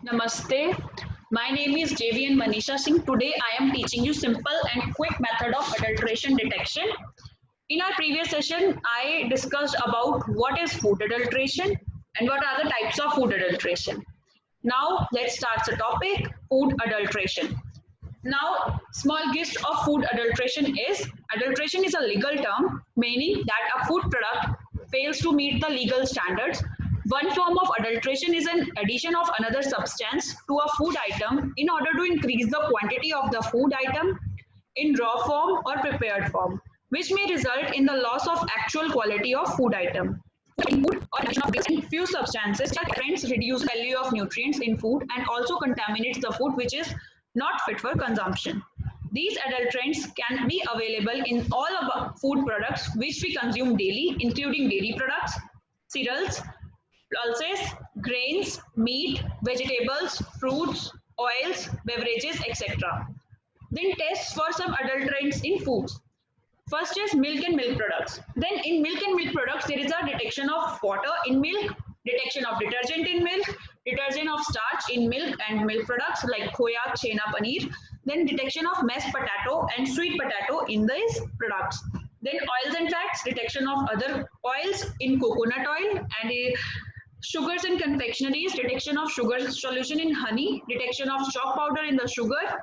Namaste. My name is JVN Manisha Singh. Today I am teaching you simple and quick method of adulteration detection. In our previous session, I discussed about what is food adulteration and what are the types of food adulteration. Now let's start the topic food adulteration. Now, small gist of food adulteration is a legal term meaning that a food product fails to meet the legal standards. One form of adulteration is an addition of another substance to a food item in order to increase the quantity of the food item in raw form or prepared form, which may result in the loss of actual quality of food item. In food or addition of this and few substances trends reduce value of nutrients in food and also contaminates the food which is not fit for consumption. These adulterants can be available in all of food products which we consume daily, including dairy products, cereals, pulses, grains, meat, vegetables, fruits, oils, beverages, etc. Then tests for some adulterants in foods. First is milk and milk products. Then in milk and milk products, there is a detection of water in milk, detection of detergent in milk, detergent of starch in milk and milk products like khoya, chena, paneer. Then detection of mashed potato and sweet potato in these products. Then oils and fats, detection of other oils in coconut oil and sugars and confectionaries, detection of sugar solution in honey, detection of chalk powder in the sugar.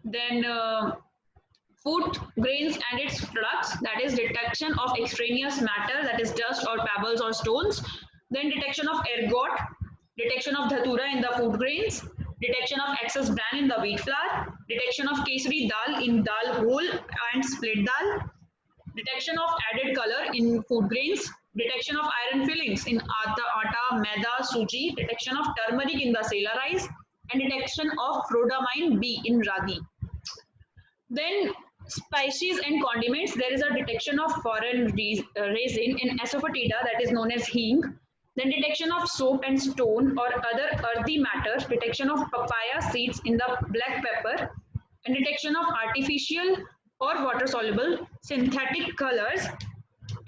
Then food grains and its products, that is detection of extraneous matter, that is dust or pebbles or stones. Then detection of ergot, detection of dhatura in the food grains, detection of excess bran in the wheat flour, detection of kesari dal in dal whole and split dal, detection of added color in food grains, detection of iron fillings in atta, maida, suji, detection of turmeric in the sela rice, and detection of rhodamine B in ragi. Then spices and condiments, there is a detection of foreign resin in asafoetida, that is known as hing. Then detection of soap and stone or other earthy matters, detection of papaya seeds in the black pepper, and detection of artificial or water soluble synthetic colors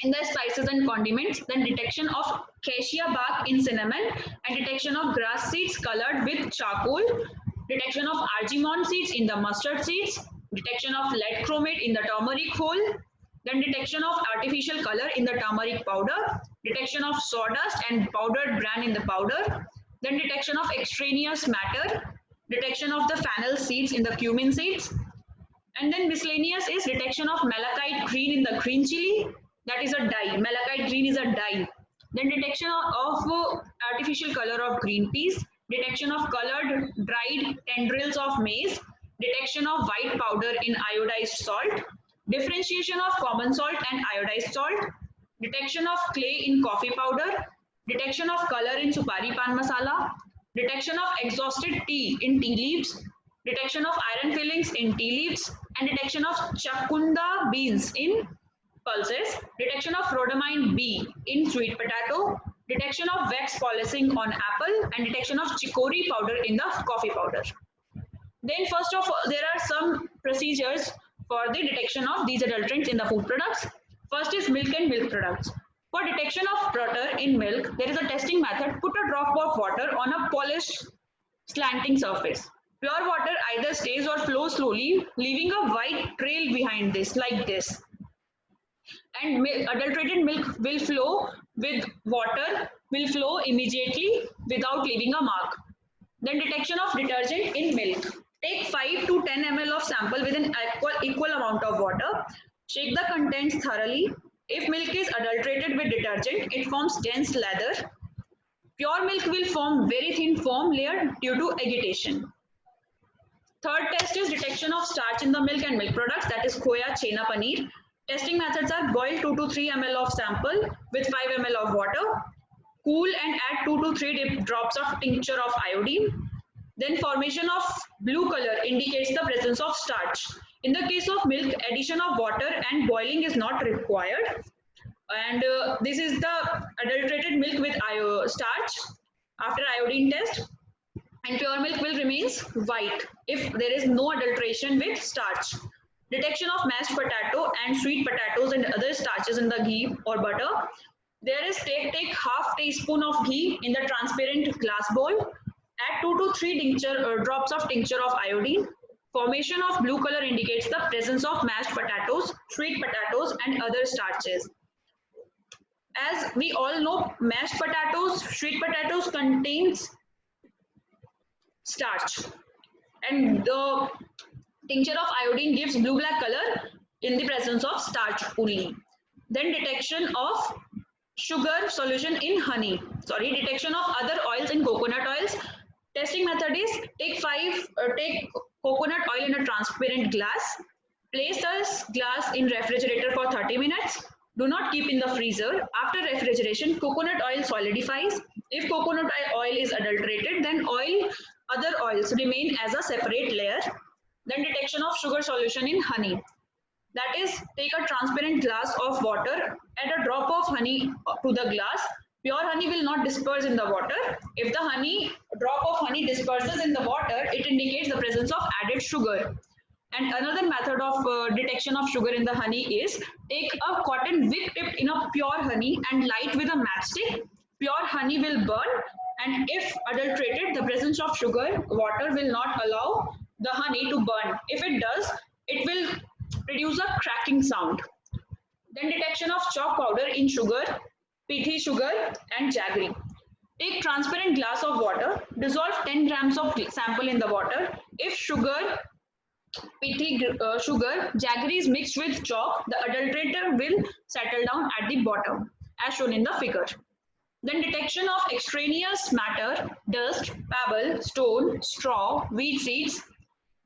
in the spices and condiments. Then detection of cassia bark in cinnamon and detection of grass seeds colored with charcoal, detection of argemone seeds in the mustard seeds, detection of lead chromate in the turmeric whole, then detection of artificial color in the turmeric powder, detection of sawdust and powdered bran in the powder, then detection of extraneous matter, detection of the fennel seeds in the cumin seeds, and then miscellaneous is detection of malachite green in the green chili, that is a dye. Malachite green is a dye. Then detection of artificial color of green peas, detection of colored dried tendrils of maize, detection of white powder in iodized salt, differentiation of common salt and iodized salt, detection of clay in coffee powder, detection of color in supari pan masala, detection of exhausted tea in tea leaves, detection of iron fillings in tea leaves, and detection of chakunda beans in pulses, detection of rhodamine B in sweet potato, detection of wax polishing on apple, and detection of chicory powder in the coffee powder. Then first of all, there are some procedures for the detection of these adulterants in the food products. First is milk and milk products. For detection of butter in milk, there is a testing method. Put a drop of water on a polished slanting surface. Pure water either stays or flows slowly, leaving a white trail behind this, like this. And adulterated milk will flow with water, will flow immediately without leaving a mark. Then detection of detergent in milk. Take 5 to 10 ml of sample with an equal amount of water. Shake the contents thoroughly. If milk is adulterated with detergent, it forms dense lather. Pure milk will form very thin foam layer due to agitation. Third test is detection of starch in the milk and milk products, that is khoya, chena, paneer. Testing methods are boil 2 to 3 ml of sample with 5 ml of water. Cool and add 2 to 3 drops of tincture of iodine. Then formation of blue color indicates the presence of starch. In the case of milk, addition of water and boiling is not required. And this is the adulterated milk with starch after iodine test. And pure milk will remains white if there is no adulteration with starch. Detection of mashed potato and sweet potatoes and other starches in the ghee or butter. There is take half teaspoon of ghee in the transparent glass bowl. Add 2 to 3 drops of tincture of iodine. Formation of blue color indicates the presence of mashed potatoes, sweet potatoes, and other starches. As we all know, mashed potatoes, sweet potatoes contains starch, and the tincture of iodine gives blue-black color in the presence of starch only. Then detection of sugar solution in honey. Sorry, detection of other oils in coconut oils. Testing method is take coconut oil in a transparent glass. Place the glass in refrigerator for 30 minutes. Do not keep in the freezer. After refrigeration, coconut oil solidifies. If coconut oil is adulterated, then other oils remain as a separate layer. Then detection of sugar solution in honey. That is, take a transparent glass of water, add a drop of honey to the glass. Pure honey will not disperse in the water. If the drop of honey disperses in the water, it indicates the presence of added sugar. And another method of detection of sugar in the honey is take a cotton wick dipped in a pure honey and light with a matchstick. Pure honey will burn, and if adulterated, the presence of water will not allow the honey to burn. If it does, it will produce a cracking sound. Then detection of chalk powder in sugar, Pithi sugar, and jaggery. Take transparent glass of water, dissolve 10 grams of sample in the water. If Pithi sugar, jaggery is mixed with chalk, the adulterator will settle down at the bottom, as shown in the figure. Then detection of extraneous matter, dust, pebble, stone, straw, wheat seeds,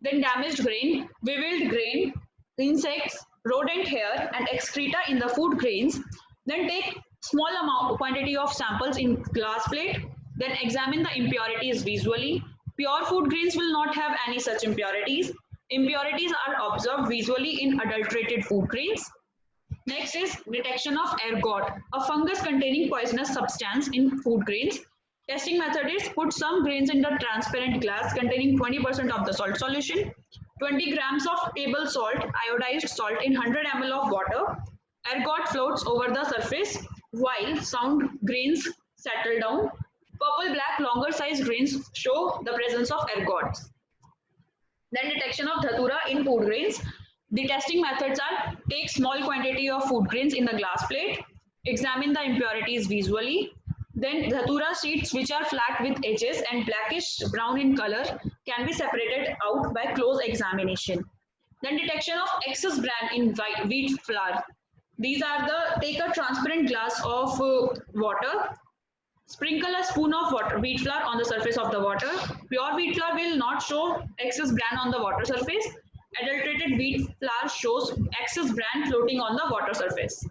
then damaged grain, beveled grain, insects, rodent hair, and excreta in the food grains. Then take small quantity of samples in glass plate. Then examine the impurities visually. Pure food grains will not have any such impurities. Impurities are observed visually in adulterated food grains. Next is detection of ergot, a fungus containing poisonous substance in food grains. Testing method is put some grains in the transparent glass containing 20% of the salt solution. 20 grams of table salt, iodized salt in 100 ml of water. Ergot floats over the surface while sound grains settle down. Purple black longer size grains show the presence of ergots. Then detection of dhatura in food grains. The testing methods are take small quantity of food grains in the glass plate, examine the impurities visually. Then dhatura seeds which are flat with edges and blackish brown in color can be separated out by close examination. Then detection of excess bran in wheat flour. These are take a transparent glass of water, sprinkle a spoon of wheat flour on the surface of the water. Pure wheat flour will not show excess bran on the water surface. Adulterated wheat flour shows excess bran floating on the water surface.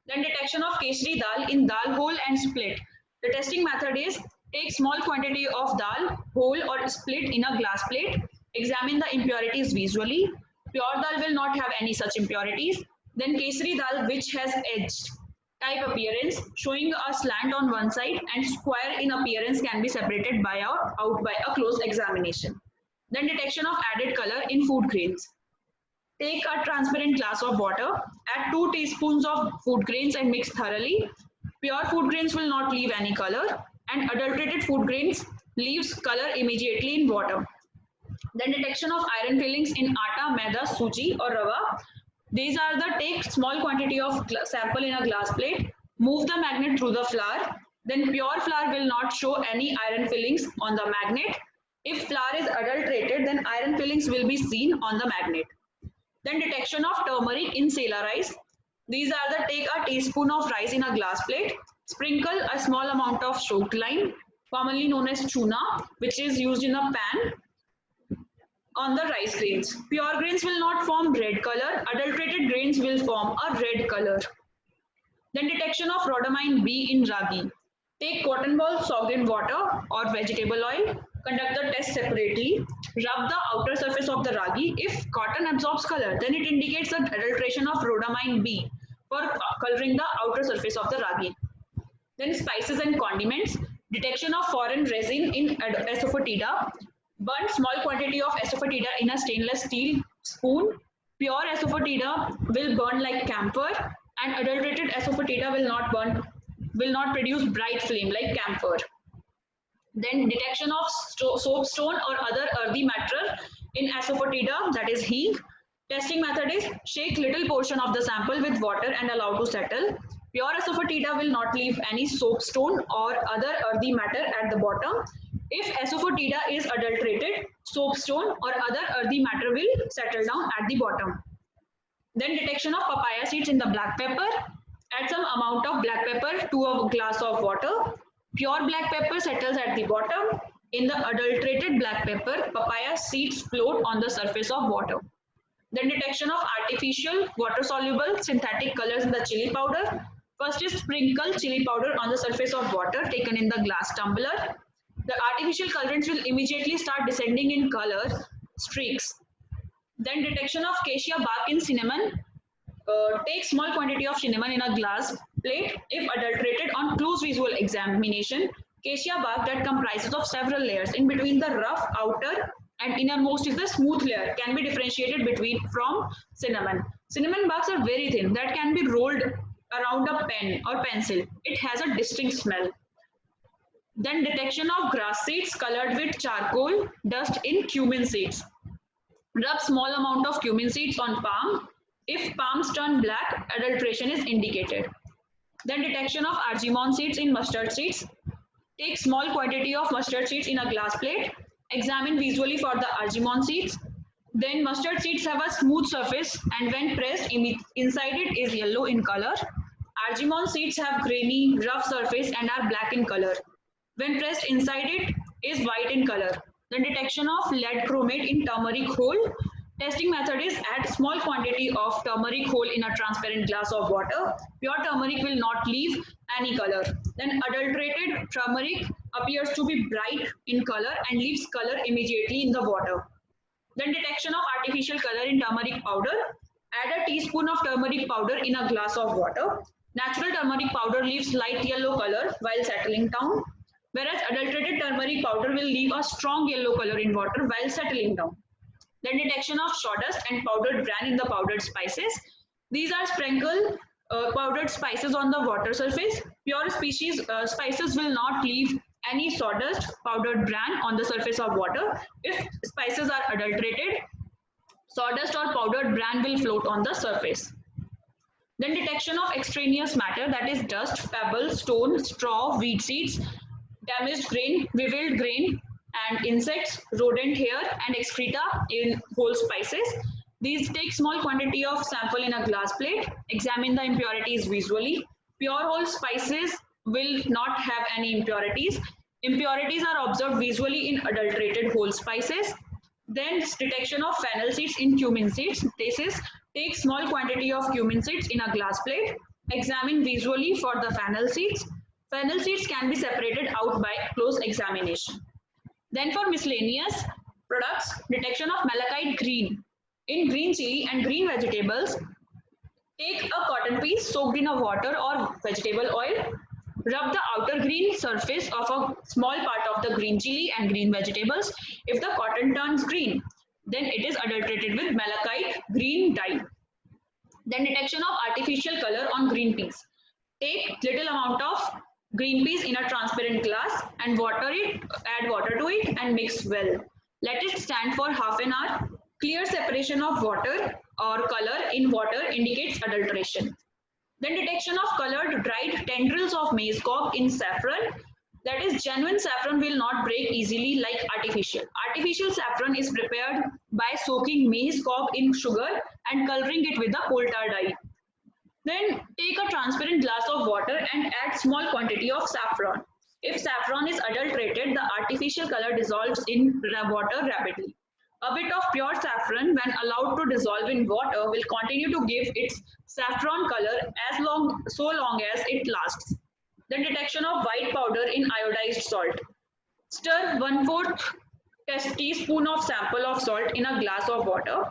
Then detection of kesari dal in dal whole and split. The testing method is take small quantity of dal whole or split in a glass plate. Examine the impurities visually. Pure dal will not have any such impurities. Then kesari dal which has edged type appearance showing a slant on one side and square in appearance can be separated out by a close examination. Then detection of added color in food grains. Take a transparent glass of water, add 2 teaspoons of food grains and mix thoroughly. Pure food grains will not leave any color and adulterated food grains leaves color immediately in water. Then detection of iron fillings in atta, maida, suji or rava. These are take small quantity of sample in a glass plate, move the magnet through the flour. Then pure flour will not show any iron fillings on the magnet. If flour is adulterated, then iron fillings will be seen on the magnet. Then detection of turmeric in sela rice. These are take a teaspoon of rice in a glass plate, sprinkle a small amount of soaked lime, commonly known as chuna, which is used in a pan, on the rice grains. Pure grains will not form red color, adulterated grains will form a red color. Then detection of rhodamine B in ragi. Take cotton ball soaked in water or vegetable oil, conduct the test separately, rub the outer surface of the ragi. If cotton absorbs color, then it indicates the adulteration of rhodamine B for coloring the outer surface of the ragi. Then spices and condiments, detection of foreign resin in asafoetida. Burn small quantity of asafoetida in a stainless steel spoon. Pure asafoetida will burn like camphor and adulterated asafoetida will not produce bright flame like camphor. Then detection of soapstone or other earthy matter in asafoetida, that is heat. Testing method is shake little portion of the sample with water and allow to settle. Pure asafoetida will not leave any soapstone or other earthy matter at the bottom. If asafoetida is adulterated, soapstone or other earthy matter will settle down at the bottom. Then detection of papaya seeds in the black pepper. Add some amount of black pepper to a glass of water. Pure black pepper settles at the bottom. In the adulterated black pepper, papaya seeds float on the surface of water. Then detection of artificial water-soluble synthetic colors in the chili powder. First is sprinkle chili powder on the surface of water taken in the glass tumbler. The artificial colorants will immediately start descending in color streaks. Then detection of cassia bark in cinnamon. Take small quantity of cinnamon in a glass plate. If adulterated on close visual examination, cassia bark that comprises of several layers. In between the rough outer and innermost is the smooth layer can be differentiated between from cinnamon. Cinnamon barks are very thin that can be rolled around a pen or pencil. It has a distinct smell. Then detection of grass seeds colored with charcoal dust in cumin seeds. Rub small amount of cumin seeds on palm. If palms turn black, adulteration is indicated. Then detection of argemone seeds in mustard seeds. Take small quantity of mustard seeds in a glass plate. Examine visually for the argemone seeds. Then mustard seeds have a smooth surface and when pressed inside it is yellow in color. Argemone seeds have grainy, rough surface and are black in color. When pressed inside it is white in color. Then detection of lead chromate in turmeric whole. Testing method is add small quantity of turmeric whole in a transparent glass of water. Pure turmeric will not leave any color. Then adulterated turmeric appears to be bright in color and leaves color immediately in the water. Then detection of artificial color in turmeric powder. Add a teaspoon of turmeric powder in a glass of water. Natural turmeric powder leaves light yellow color while settling down, whereas adulterated turmeric powder will leave a strong yellow color in water while settling down. Then detection of sawdust and powdered bran in the powdered spices. These are sprinkle powdered spices on the water surface. Pure species spices will not leave any sawdust, powdered bran on the surface of water. If spices are adulterated, sawdust or powdered bran will float on the surface. Then detection of extraneous matter, that is dust, pebbles, stone, straw, weed seeds, damaged grain, beveled grain, and insects, rodent hair, and excreta in whole spices. These take small quantity of sample in a glass plate. Examine the impurities visually. Pure whole spices will not have any impurities. Impurities are observed visually in adulterated whole spices. Then detection of fennel seeds in cumin seeds. This is take small quantity of cumin seeds in a glass plate. Examine visually for the fennel seeds. Fennel seeds can be separated out by close examination. Then for miscellaneous products, detection of malachite green. In green chili and green vegetables, take a cotton piece soaked in a water or vegetable oil. Rub the outer green surface of a small part of the green chili and green vegetables. If the cotton turns green, then it is adulterated with malachite green dye. Then detection of artificial color on green peas. Take little amount of green peas in a transparent glass and water it, add water to it and mix well. Let it stand for half an hour. Clear separation of water or color in water indicates adulteration. Then detection of colored dried tendrils of maize cob in saffron. That is, genuine saffron will not break easily like artificial. Artificial saffron is prepared by soaking maize cob in sugar and coloring it with a coal tar dye. Then take a transparent glass of water and add small quantity of saffron. If saffron is adulterated, the artificial color dissolves in water rapidly. A bit of pure saffron, when allowed to dissolve in water, will continue to give its saffron color so long as it lasts. Then detection of white powder in iodized salt. Stir 1/4 teaspoon of sample of salt in a glass of water.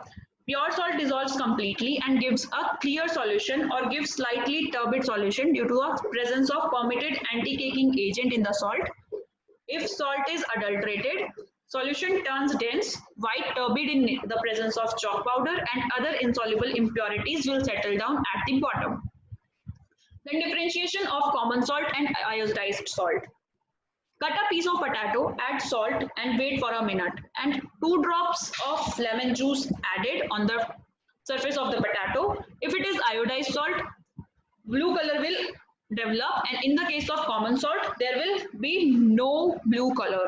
Pure salt dissolves completely and gives a clear solution or gives slightly turbid solution due to a presence of permitted anti-caking agent in the salt. If salt is adulterated, solution turns dense, white turbid in the presence of chalk powder and other insoluble impurities will settle down at the bottom. Then differentiation of common salt and iodized salt. Cut a piece of potato, add salt and wait for a minute, and 2 drops of lemon juice added on the surface of the potato. If it is iodized salt, blue color will develop, and in the case of common salt, there will be no blue color.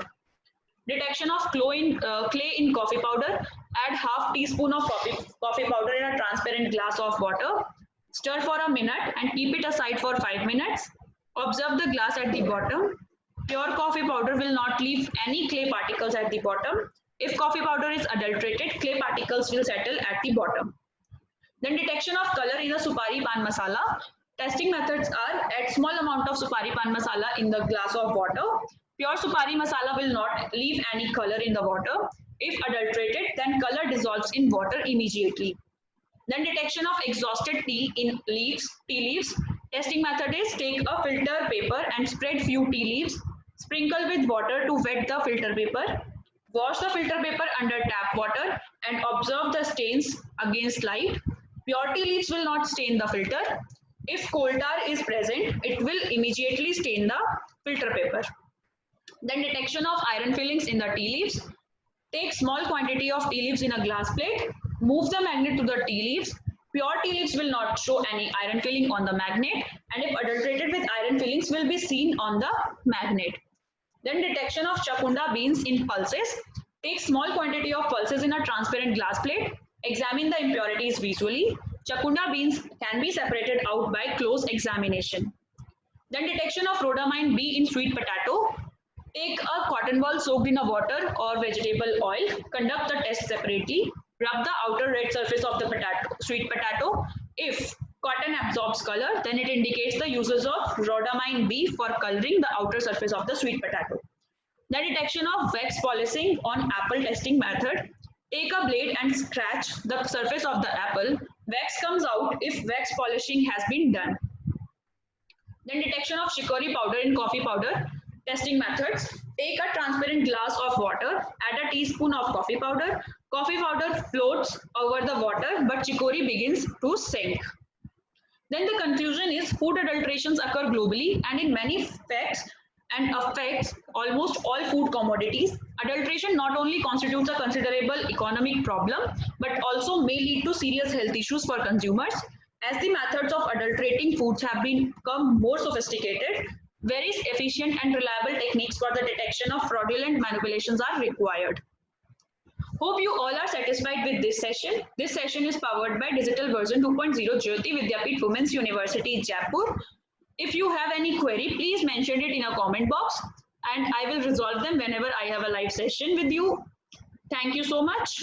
Detection of clay in coffee powder. Add half teaspoon of coffee powder in a transparent glass of water. Stir for a minute and keep it aside for 5 minutes. Observe the glass at the bottom. Pure coffee powder will not leave any clay particles at the bottom. If coffee powder is adulterated, clay particles will settle at the bottom. Then detection of color in the supari pan masala. Testing methods are: add small amount of supari pan masala in the glass of water. Pure supari masala will not leave any color in the water. If adulterated, then color dissolves in water immediately. Then detection of exhausted tea leaves. Testing method is: take a filter paper and spread few tea leaves. Sprinkle with water to wet the filter paper. Wash the filter paper under tap water and observe the stains against light. Pure tea leaves will not stain the filter. If coal tar is present, it will immediately stain the filter paper. Then detection of iron fillings in the tea leaves. Take small quantity of tea leaves in a glass plate. Move the magnet to the tea leaves. Pure tea leaves will not show any iron filling on the magnet, and if adulterated with iron fillings will be seen on the magnet. Then detection of chakunda beans in pulses. Take small quantity of pulses in a transparent glass plate. Examine the impurities visually. Chakunda beans can be separated out by close examination. Then detection of rhodamine B in sweet potato. Take a cotton ball soaked in a water or vegetable oil. Conduct the test separately. Rub the outer red surface of the sweet potato. If cotton absorbs color, then it indicates the uses of rhodamine B for coloring the outer surface of the sweet potato. The detection of wax polishing on apple testing method. Take a blade and scratch the surface of the apple. Wax comes out if wax polishing has been done. Then detection of chicory powder in coffee powder. Testing methods. Take a transparent glass of water, add a teaspoon of coffee powder. Coffee powder floats over the water, but chicory begins to sink. Then the conclusion is: food adulterations occur globally and in many facts and affects almost all food commodities. Adulteration not only constitutes a considerable economic problem, but also may lead to serious health issues for consumers. As the methods of adulterating foods have become more sophisticated, very efficient and reliable techniques for the detection of fraudulent manipulations are required. Hope you all are satisfied with this session. This session is powered by Digital Version 2.0 Jyoti Vidyapeeth Women's University, Jaipur. If you have any query, please mention it in a comment box and I will resolve them whenever I have a live session with you. Thank you so much.